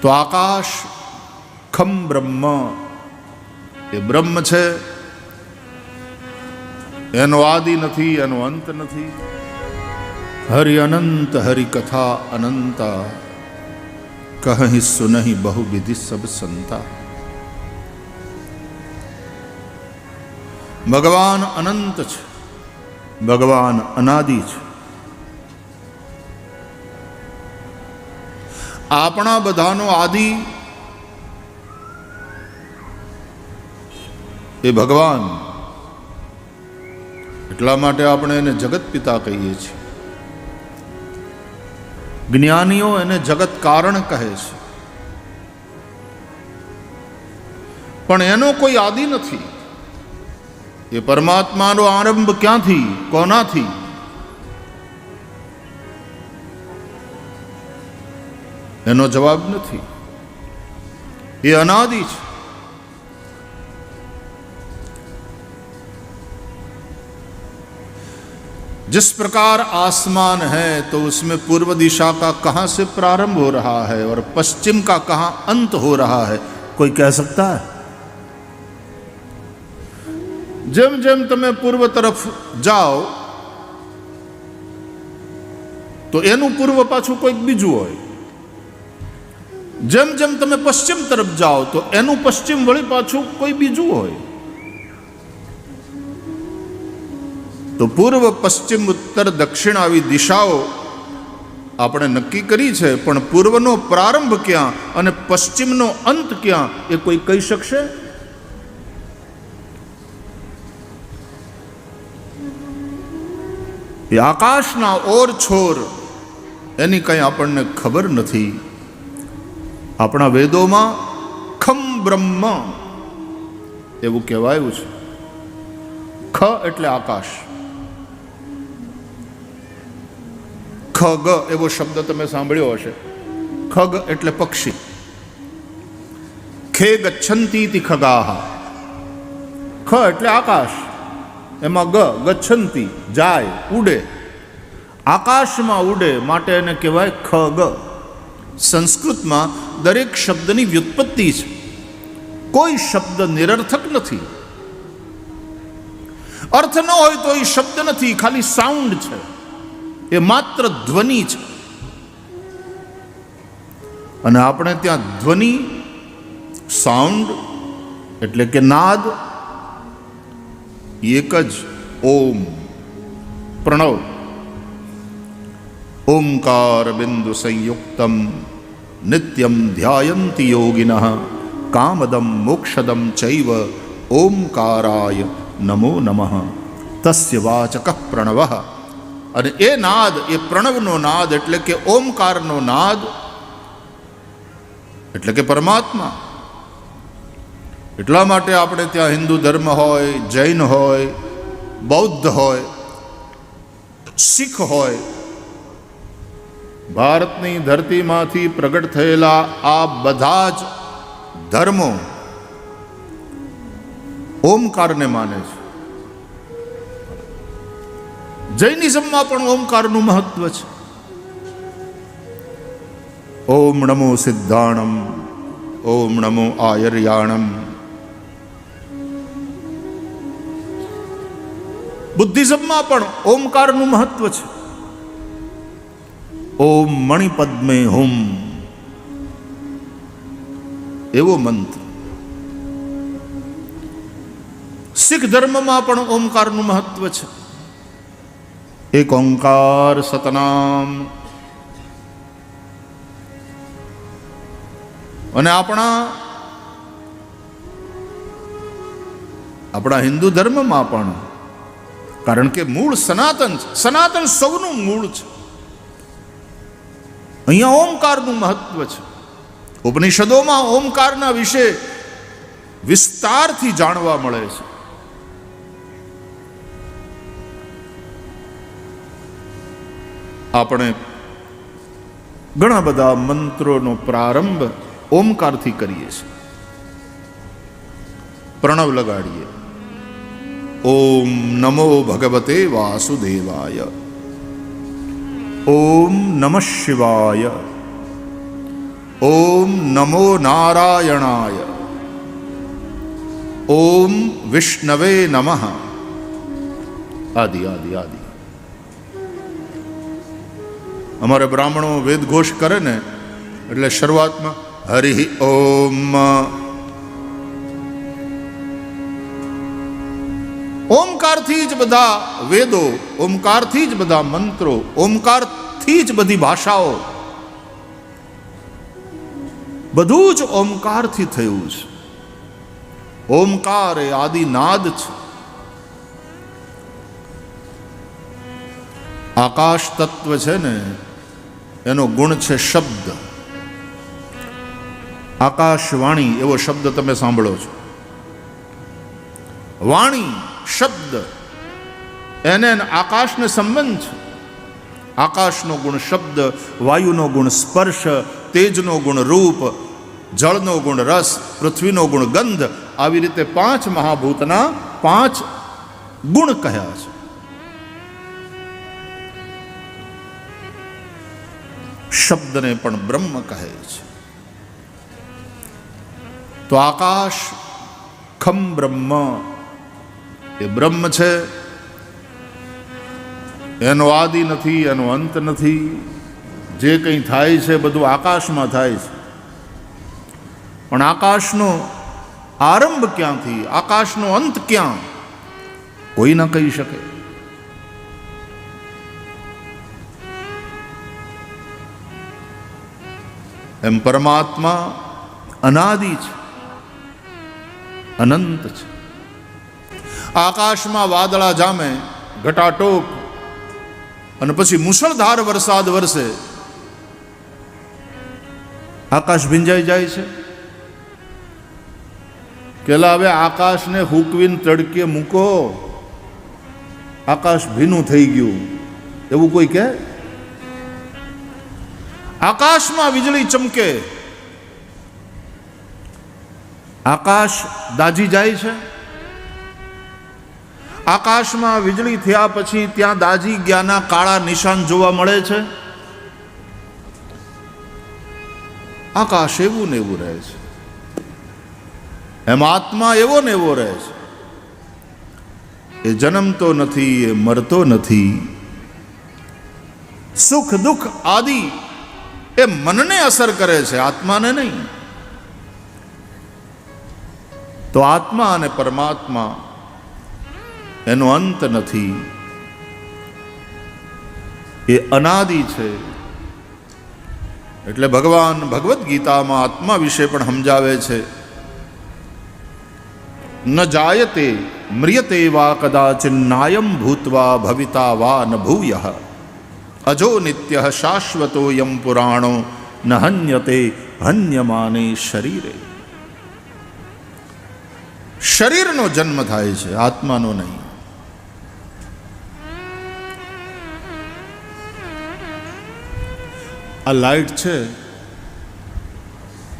તો આકાશ ખમ બ્રહ્મ એ બ્રહ્મ છે, એનો આદિ નથી, એનો અંત નથી. હરિ અનંત હરિ કથા અનંતા, કહી સુનહી બહુ વિધિ સબ સંતા. ભગવાન અનંત છે, ભગવાન અનાદિ છે. આપણા બધાનો આદિ એ ભગવાન. એટલા માટે આપણે એને જગત પિતા કહીએ છીએ. જ્ઞાનીઓ એને જગત કારણ કહે છે. પણ એનો કોઈ આદિ નથી. એ પરમાત્માનો આરંભ ક્યાંથી, કોનાથી? એનો જવાબ નથી. એ અનાદિ છે. जिस प्रकार आसमान है तो उसमें पूर्व दिशा का कहां से प्रारंभ हो रहा है और पश्चिम का कहां अंत हो रहा है, कोई कह सकता है? જેમ જેમ તમે પૂર્વ તરફ જાઓ તો એનું પૂર્વ પાછું કોઈક બીજું હોય. જેમ જેમ તમે પશ્ચિમ તરફ જાઓ તો એનું પશ્ચિમ વળી પાછું કોઈ બીજું હોય. તો પૂર્વ પશ્ચિમ ઉત્તર દક્ષિણ આવી દિશાઓ આપણે નક્કી કરી છે, પણ પૂર્વનો પ્રારંભ ક્યાં અને પશ્ચિમનો અંત ક્યાં એ કોઈ કહી શકશે? એ આકાશના ઓર છોર એની કંઈ આપણને ખબર નથી. આપણા વેદોમાં ખમ બ્રહ્મ એવું કહેવાયું છે. ખ એટલે આકાશ, ખગ એવો શબ્દ તમે સાંભળ્યો હશે. ખગ એટલે પક્ષી. ખે ગચ્છન્તી ખગાહ. ખ એટલે આકાશ, એમાં ગચ્છન્તી જાય, ઉડે, આકાશમાં ઉડે, માટે એને કહેવાય ખગ. સંસ્કૃતમાં દરેક શબ્દની વ્યુત્પત્તિ છે. કોઈ શબ્દ નિરર્થક નથી. અર્થ ન હોય તો એ શબ્દ નથી, ખાલી સાઉન્ડ છે. એ માત્ર ધ્વનિ છે. અને આપણે ત્યાં ધ્વનિ, સાઉન્ડ એટલે કે નાદ, એક જ ઓમ, પ્રણવ. ઓમકાર બિંદુ સંયુક્તમ નિત્યમ ધ્યાયંતિ યોગિનઃ કામદમ મોક્ષદમ ચૈવ ઓમકારાય નમો નમઃ. તસ્ય વાચક પ્રણવઃ. અને એ નાદ, એ પ્રણવનો નાદ એટલે કે ઓમકારનો નાદ એટલે કે પરમાત્મા. એટલા માટે આપણે ત્યાં હિન્દુ ધર્મ હોય, જૈન હોય, બૌદ્ધ હોય, શીખ હોય, ભારતની ધરતીમાંથી પ્રગટ થયેલા આ બધા જ ધર્મો ઓમકારને માને છે. જૈનિઝમમાં પણ ઓમકારનું મહત્વ છે. ઓમ નમો સિદ્ધાણમ, ઓમ નમો આયર્યાણમ. બુદ્ધિઝમમાં પણ ઓમકારનું મહત્વ છે. ઓમ મણિપદ્મે હુમ એવો મંત્ર. શીખ ધર્મમાં પણ ઓમકારનું મહત્વ છે. એક ઓંકાર સતનામ. અને આપણા હિન્દુ ધર્મમાં પણ, કારણ કે મૂળ સનાતન છે. સનાતન સૌનું મૂળ છે. અહીંયા ઓમકારનું મહત્વ છે. ઉપનિષદોમાં ઓમકારના વિશે વિસ્તારથી જાણવા મળે છે. આપણે ઘણા બધા મંત્રોનો પ્રારંભ ઓમકારથી કરીએ છીએ. પ્રણવ લગાડીએ. ઓમ નમો ભગવતે વાસુદેવાય. ઓમ નમઃ શિવાય. ઓમ નમો નારાયણાય, ઓમ વિષ્ણવે નમઃ, આદિ આદિ આદિ. અમારે બ્રાહ્મણો વેદઘોષ કરે ને એટલે શરૂઆતમાં હરિ ઓમ, ઓમકારથી જ બધા વેદો, ઓમકારથી જ બધા મંત્રો, ઓમકારથી જ બધી ભાષાઓ, બધું જ ઓમકારથી થયું છે. ઓમકાર એ આદિનાદ છે. આકાશ તત્વ છે ને એનો ગુણ છે શબ્દ. આકાશવાણી એવો શબ્દ તમે સાંભળો છો. વાણી શબ્દ એને આકાશને સંબંધ છે. આકાશનો ગુણ શબ્દ, વાયુનો ગુણ સ્પર્શ, તેજનો ગુણ રૂપ, જળનો ગુણ રસ, પૃથ્વીનો ગુણ ગંધ. આવી રીતે 5 મહાભૂતના 5 ગુણ કહ્યા છે. શબ્દને પણ બ્રહ્મ કહે છે. તો આકાશ ખમ બ્રહ્મ એ બ્રહ્મ છે. એનો આદિ નથી, એનો અંત નથી. જે કંઈ થાય છે બધું આકાશમાં થાય છે. પણ આકાશનો આરંભ ક્યાંથી, આકાશનો અંત ક્યાં, કોઈ ન કહી શકે. એમ પરમાત્મા અનાદિ છે, અનંત છે. આકાશમાં વાદળા જામે, ઘટાટોપ, અને પછી મુશળધાર વરસાદ વરસે, આકાશ ભીંજાઈ જાય છે. કેલા હવે આકાશને હુકવીને તડકે મૂકો, આકાશ ભીનું થઈ ગયું, એવું કોઈ કહે? આકાશમાં વીજળી ચમકે, આકાશ દાજી જાય છે. આકાશમાં વીજળી થયા પછી ત્યાં દાજી ગયાના કાળા નિશાન જોવા મળે છે. આકાશ એવું ને એવું રહે છે. એમ આત્મા એવો ને એવો રહે છે. એ જન્મતો નથી, એ મરતો નથી. સુખ દુઃખ આદિ એ મનને અસર કરે છે, આત્માને નહીં. તો આત્મા અને પરમાત્મા એનો અંત નથી. એ અનાદિ છે. એટલે ભગવાન ભગવદ્ ગીતામાં આત્મા વિશે પણ સમજાવે છે. ન જાયતે મ્રિયતે વા કદાચિન્નાયમ ભૂત્વા ભવિતા વા ન ભૂયઃ અજો નિત્યઃ શાશ્વતોયમ પુરાણો ન હન્યતે હન્યમાને શરીરે. શરીરનો જન્મ થાય છે, આત્માનો નહીં. આ લાઈટ છે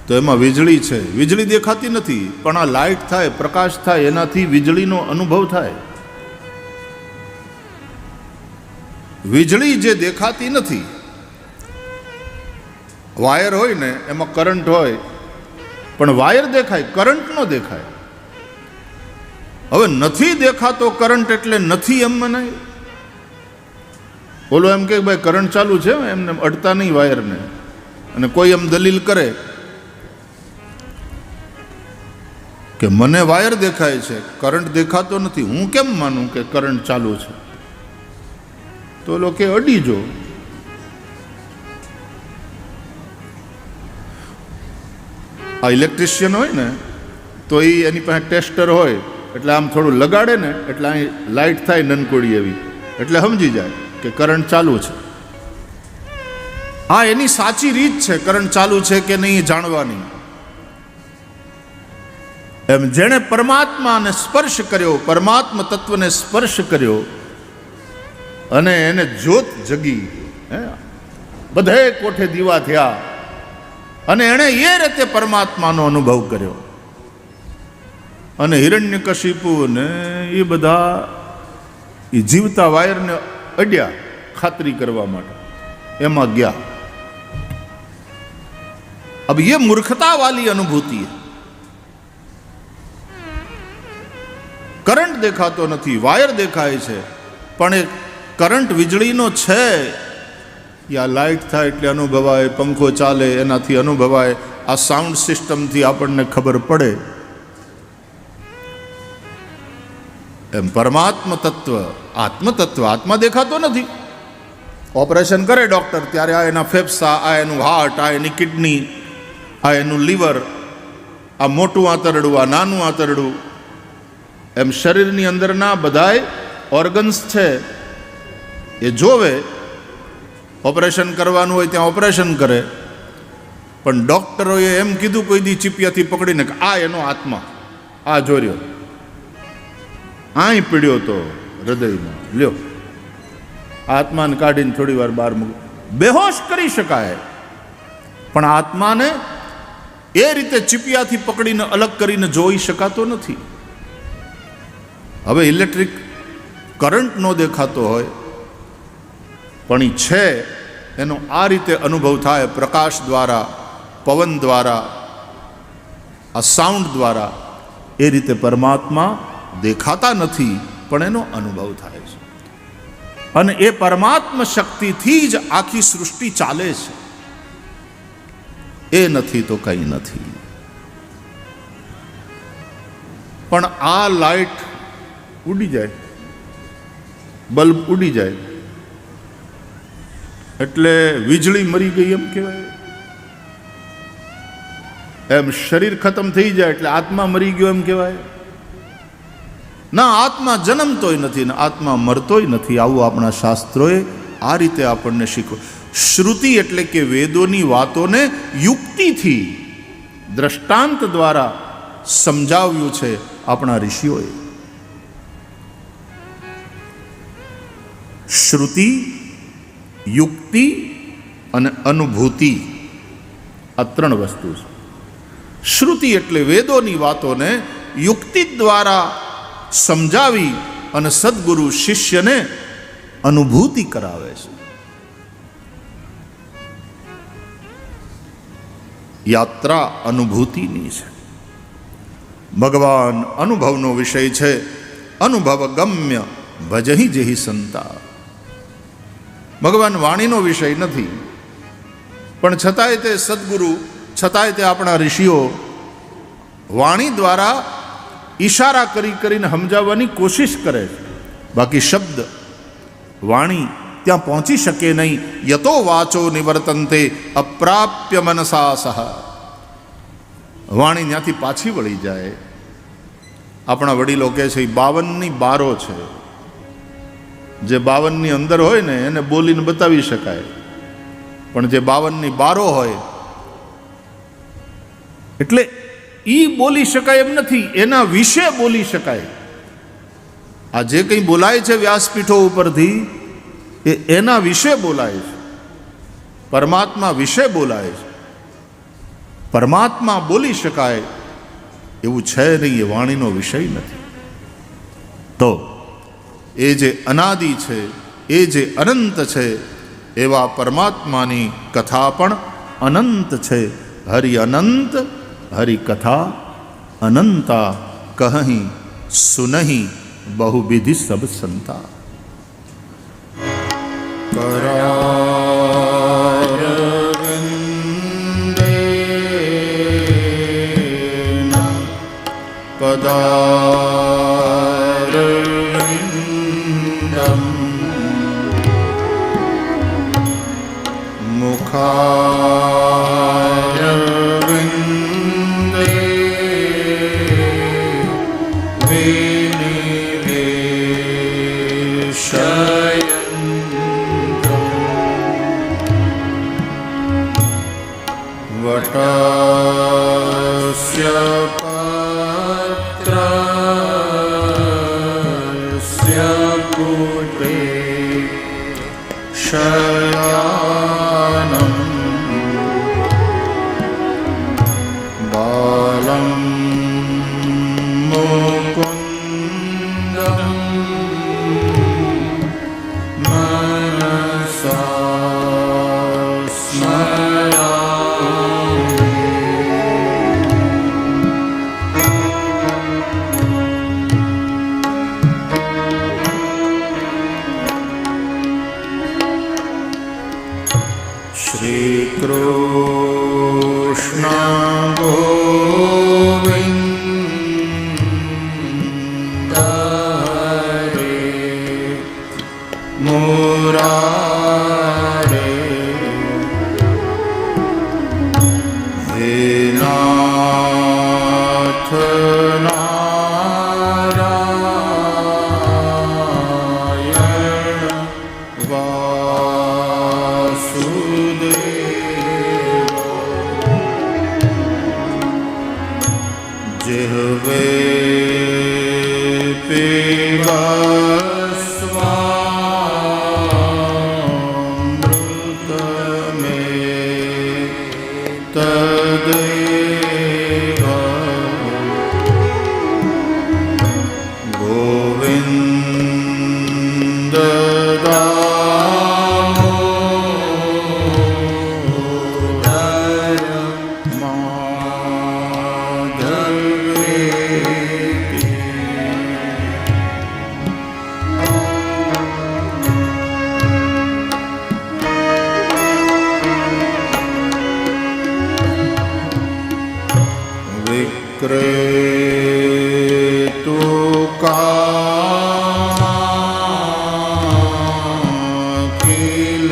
તો એમાં વીજળી છે. વીજળી દેખાતી નથી, પણ આ લાઈટ થાય, પ્રકાશ થાય, એનાથી વીજળીનો અનુભવ થાય. વીજળી જે દેખાતી નથી, વાયર હોય ને એમાં કરંટ હોય, પણ વાયર દેખાય, કરંટ ન દેખાય. હવે નથી દેખાતો કરંટ એટલે નથી એમ નહીં. બોલો એમ કે ભાઈ કરંટ ચાલુ છે, એમને અડતા નહીં વાયરને. અને કોઈ એમ દલીલ કરે કે મને વાયર દેખાય છે, કરંટ દેખાતો નથી, હું કેમ માનું કે કરંટ ચાલુ છે? તો લોકો અડી જો. આ ઇલેક્ટ્રિશિયન હોય ને તો એ એની પાસે ટેસ્ટર હોય, એટલે આમ થોડું લગાડે ને એટલે અહીં લાઈટ થાય નનકોડી એવી, એટલે સમજી જાય કે કરંટ ચાલુ છે. હા, એની સાચી રીત છે કરંટ ચાલુ છે કે નહીં જાણવાની. એમ જેણે પરમાત્માને સ્પર્શ કર્યો, પરમાત્મા તત્વને સ્પર્શ કર્યો અને એને જ્યોત જગી, બધે કોઠે દીવા થયા અને એણે એ રીતે પરમાત્માનો અનુભવ કર્યો. અને હિરણ્યકશિપુ ને એ બધા એ જીવતા વાયરને અડ્યા ખાતરી કરવા માટે, એમાં ગયા. अब ये मूर्खता वाली अनुभूति है। करंट देखातो નથી, વાયર દેખાય છે, પણ એ કરંટ વીજળીનો છે યા લાઇટ થાય એટલે અનુભવાય, પંખો ચાલે એનાથી અનુભવાય, આ સાઉન્ડ સિસ્ટમથી આપણને ખબર પડે. એમ પરમાત્મ તત્વ, આત્મતત્વ, આત્મા દેખાતો નથી. ઓપરેશન કરે ડૉક્ટર ત્યારે આ એના ફેફસા, આ એનું હાર્ટ, આ એની કિડની, આ એનું લીવર, આ મોટું આંતરડું, આ નાનું આંતરડું, એમ શરીરની અંદરના બધાય ઓર્ગન્સ છે એ જોવે. ઓપરેશન કરવાનું હોય ત્યાં ઓપરેશન કરે, પણ ડૉક્ટરોએ એમ કીધું કોઈ દી ચીપિયાથી પકડીને કે આ એનો આત્મા, આ જોર્યો, આય પીડ્યો તો હૃદયમાં, લ્યો આત્માને કાઢીને થોડી વાર બહાર મૂક, બેહોશ કરી શકાય, પણ આત્માને એ રીતે ચીપિયાથી પકડીને અલગ કરીને જોઈ શકાતો નથી. હવે ઇલેક્ટ્રિક કરંટ નો દેખાતો હોય પણ એ છે એનો આ રીતે અનુભવ થાય, પ્રકાશ દ્વારા, પવન દ્વારા, આ સાઉન્ડ દ્વારા. એ રીતે પરમાત્મા દેખાતા નથી પણ એનો અનુભવ થાય છે. અને એ પરમાત્મ શક્તિથી જ આખી સૃષ્ટિ ચાલે છે. એ નથી તો કંઈ નથી. પણ આ લાઇટ ઉડી જાય, બલ્બ ઉડી જાય એટલે વીજળી મરી ગઈ એમ કહેવાય. એમ શરીર ખતમ થઈ જાય એટલે આત્મા મરી ગયો એમ કહેવાય. ના, આત્મા જન્મતોય નથી ને આત્મા મરતોય નથી. આવું આપણા શાસ્ત્રોએ આ રીતે આપણને શીખવ્યું. શ્રુતિ એટલે કે વેદોની વાતોને યુક્તિથી, દ્રષ્ટાંત દ્વારા સમજાવ્યું છે આપણા ઋષિઓએ. શ્રુતિ, યુક્તિ અને અનુભૂતિ, આ ત્રણ વસ્તુ છે. શ્રુતિ એટલે વેદોની વાતોને યુક્તિ દ્વારા સમજાવી અને સદગુરુ શિષ્યને અનુભૂતિ કરાવે છે. યાત્રા અનુભૂતિની છે. ભગવાન અનુભવનો વિષય છે. અનુભવ ગમ્ય ભજહિ જેહિ સંતા. ભગવાન વાણીનો વિષય નથી, પણ છતાંય તે સદગુરુ, છતાંય તે આપણા ઋષિઓ વાણી દ્વારા ઈશારા કરી કરીને સમજાવવાની કોશિશ કરે છે. બાકી શબ્દ, વાણી ત્યાં પહોંચી શકે નહીં. યતો વાચો નિવર્તન્તે અપ્રાપ્ય મનસા સહ. વાણી ત્યાંથી પાછી વળી જાય. આપણા વડીલો કહે છે 52ની બારો છે. જે 52ની અંદર હોય ને એને બોલીને બતાવી શકાય, પણ જે 52ની બારો હોય એટલે ઈ બોલી શકાય એમ નથી, એના વિશે બોલી શકાય. આ જે કંઈ બોલાય છે વ્યાસપીઠો ઉપરથી એ એના વિશે બોલાય છે, પરમાત્મા વિશે બોલાય છે. પરમાત્મા બોલી શકાય એવું છે નહીં, એ વાણીનો વિષય નથી. તો એ જે અનાદિ છે, એ જે અનંત છે, એવા પરમાત્માની કથા પણ અનંત છે. હરિ અનંત હરિ કથા અનંતા કહી સુનહી બહુવિધિ સબ સંતા. પદારવિંદમ મુખારવિંદે વિનિવેશયન્તમ વટસ્ય શયાનમ બાલમ મુકુંદમ મનસા સ્મરામિ. હે નાથ નારાયણ વાસુદેવ જેહવે પીબસ્વામૃત મે તદેવ ગોવિંદ દામોદર માધવેતિ વિક્રેતુ કિલ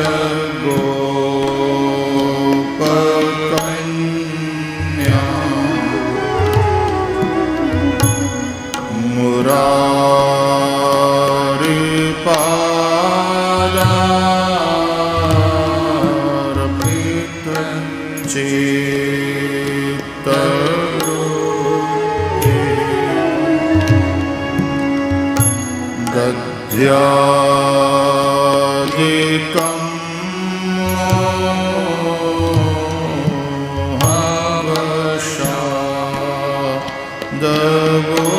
ગોપકન્યા મુરારિપાદાર્પિત ચિત્ત દધ્યાદિકં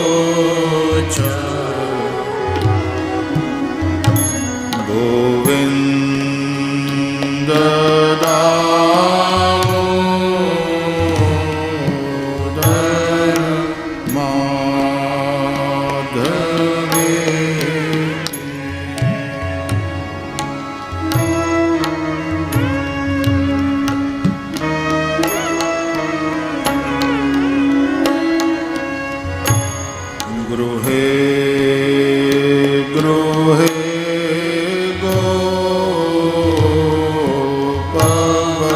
હવશાદગોચર ગોવિંદ દામોદર માધવેતિ ગૃહે ગૃહે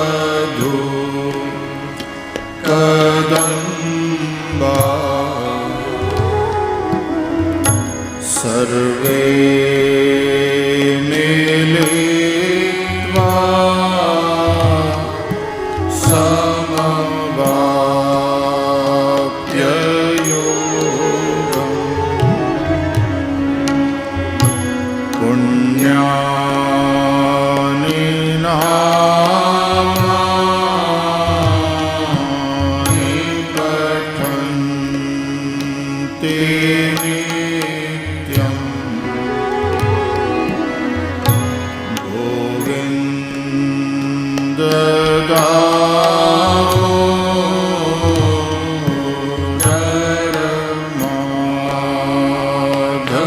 ગોપવધૂ કદંબા સર્વે મિલિત્વા સમવાપ્ય પુણ્યાનિ નામાનિ પઠન્તિ નિત્યં ગોવિંદ દામોદર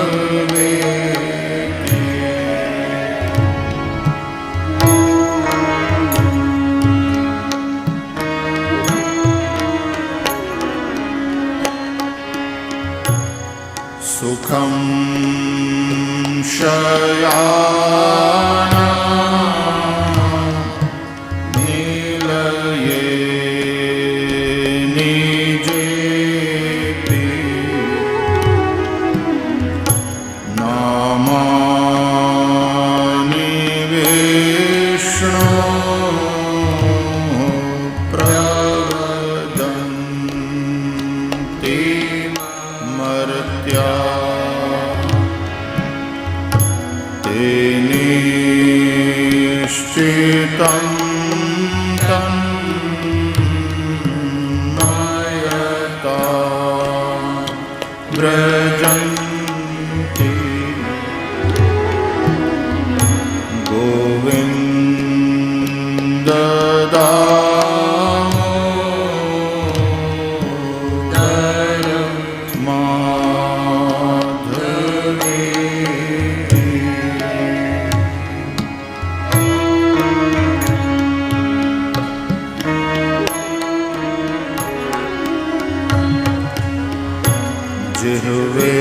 માધવેતિ સુખં શયાના નિલયે નિજેતિ નામાનિ વિષ્ણુ પ્રવદન્તિ મર્ત્યા તે નિશ્ચિતં તન્મયતા વ્રજન્તિ ગોવિંદ દામોદર માધવેતિ जिह्वे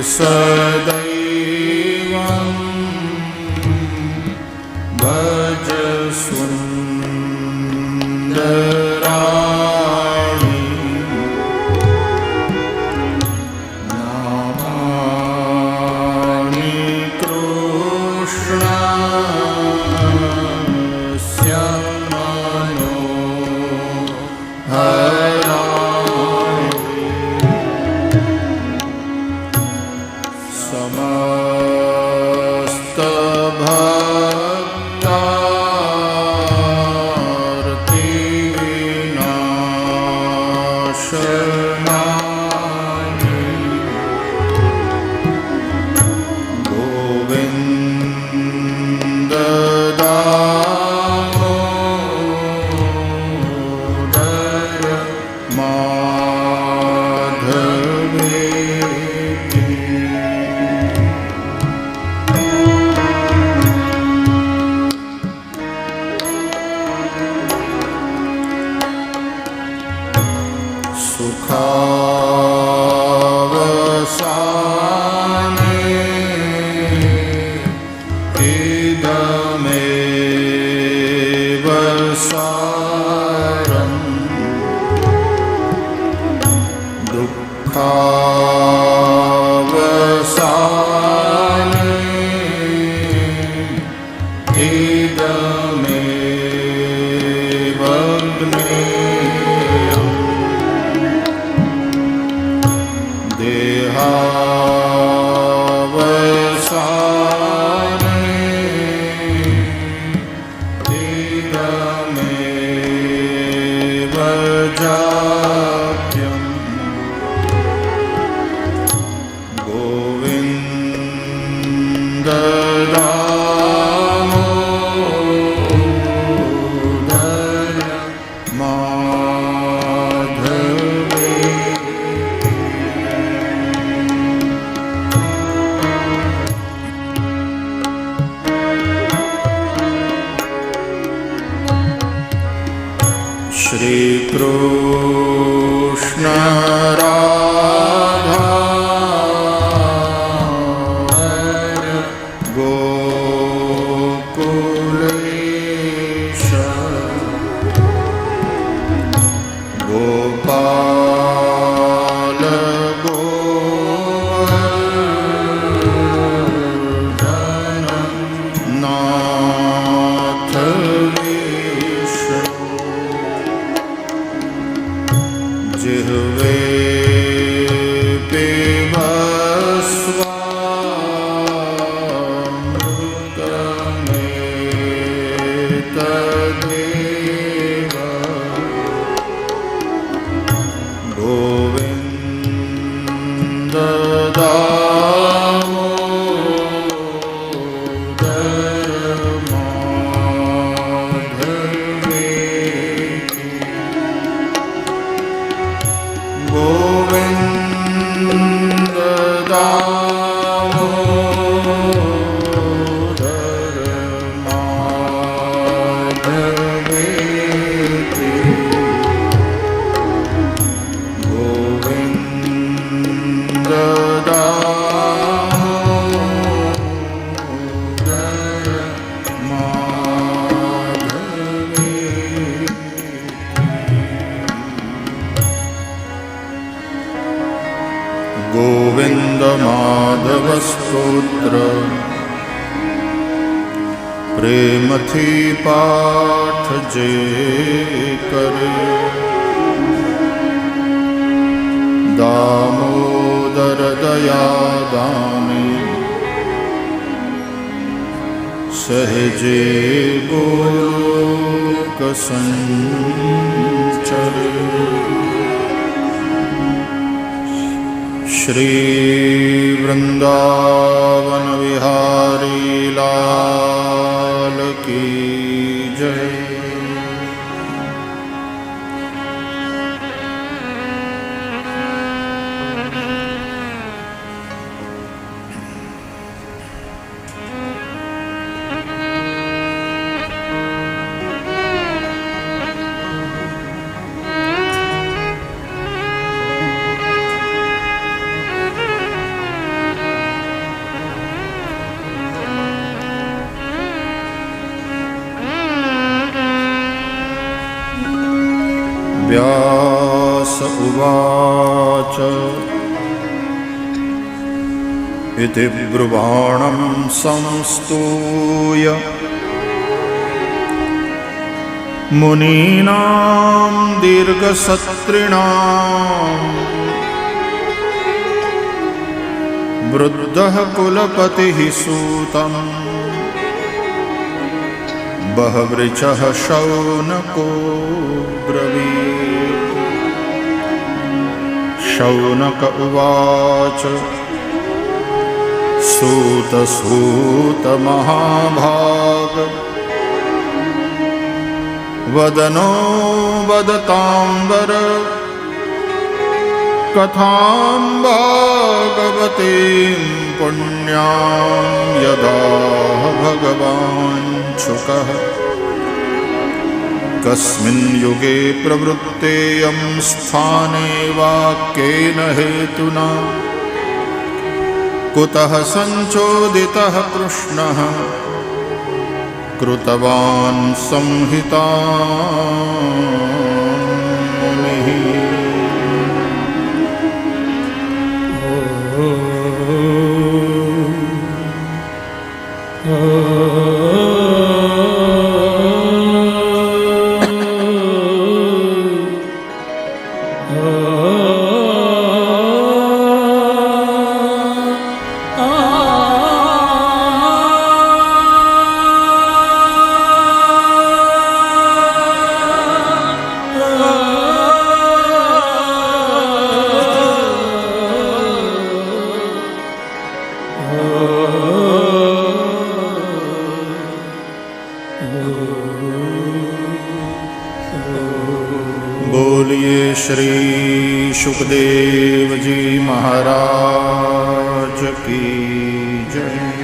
सदैवं भज सुन्दरं સ્તોત્ર પ્રેમથી પાઠ જે કરે, દામોદર દયા દામે સહેજે ગોલોક સંચરે. શ્રી વૃંદાવન વિહારી લાલ કી જય. व्यास उवाच इति ब्रुवाणं संस्तूय मुनीनां दीर्घसत्रिणां वृद्धः कुलपतिः सूतं बहवृचः शौनको ब्रवीत्। शौनक उवाच सूत सूत महाभाग वदनो वदतांबर कथां भागवतीं पुण्यां यदा भगवान् शुकः कस्मिन् युगे प्रवृत्तेयं स्थाने वाक्येन हेतुना कुतः संचोदितः कृष्णः कृतवान् संहितां मुनिः। बोलिए श्री सुखदेव जी महाराज की जय।